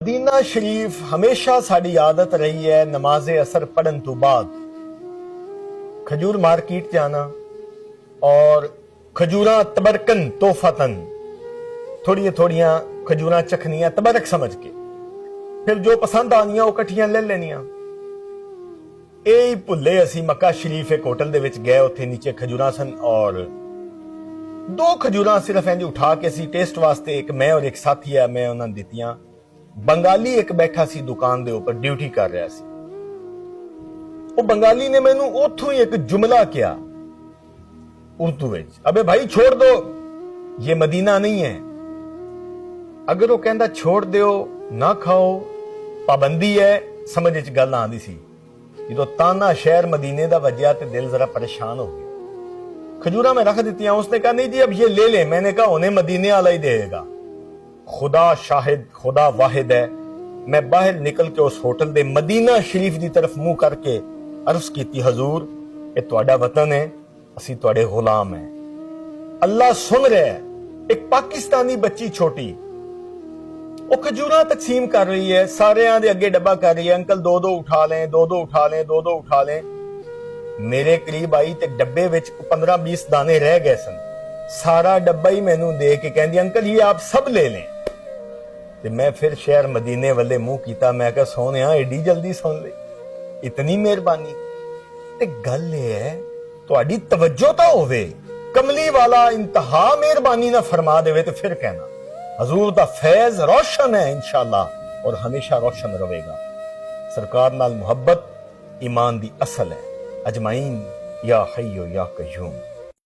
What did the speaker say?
Medina शरीफ हमेशा साड़ी आदत रही है नमाजे असर पढ़न तो बाद खजूर मार्केट जाना और खजूरा तबरकन तोहफतन थोड़िया थोड़िया खजूरा चखनिया तबरक समझ के फिर जो पसंद आनिया वो कट्ठियां ले लेनिया। यही भुले असी मक्का शरीफ एक होटल दे विच गए, उत्थे नीचे खजूरा सन और दो खजूरा सिर्फ इंज उठा के असी टेस्ट वास्ते, एक मैं और एक साथी है, मैं उन्होंने दित्तियां। बंगाली एक बैठा सी दुकान दे ऊपर ड्यूटी कर रहा सी, वो बंगाली ने मैनू उथों ही एक जुमला किया उर्दू विच, अबे भाई छोड़ दो ये मदीना नहीं है। अगर वो कहंदा छोड़ दियो ना खाओ पाबंदी है, समझ च गल आंदी सी। जो ताना शहर मदीने दा वजया ते दिल जरा परेशान हो गया। खजूरा में रख दित्तियां, उसने कहा नहीं जी अब ये ले ले। मैंने कहा उन्हें मदीने वाला ही देगा। खुदा शाहिद खुदा वाहिद है, मैं बाहर निकल के उस होटल दे मदीना शरीफ की तरफ मुंह करके अर्ज की, हजूर ये तुहाडा वतन है, असी तुहाडे गुलाम हैं। अल्लाह सुन रहा है। एक पाकिस्तानी बच्ची छोटी वो खजूरा तकसीम कर रही है, सारे दे अगे डब्बा कर रही है, अंकल दो दो उठा लें, दो दो उठा लें, दो दो उठा लें। मेरे करीब आई ते डब्बे विच 15-20 दाने रह गए सन। सारा डब्बा ही मैनू दे के कहंदी अंकल ये आप सब ले लें। ते मैं फिर शहर मदीने वाले मुंह कीता, मैं कहा सोने एडी जल्दी सुन ले, इतनी मेहरबानी। ते गल है तुहाडी तवज्जो तो होवे, कमली वाला इंतहा मेहरबानी ना फरमा देवे तो फिर कहना। हजूर दा फैज रोशन है इंशाअल्लाह और हमेशा रोशन रहेगा। सरकार नाल मुहब्बत ईमान दी असल है। अजमाइन या हय्यो या कय्यूम।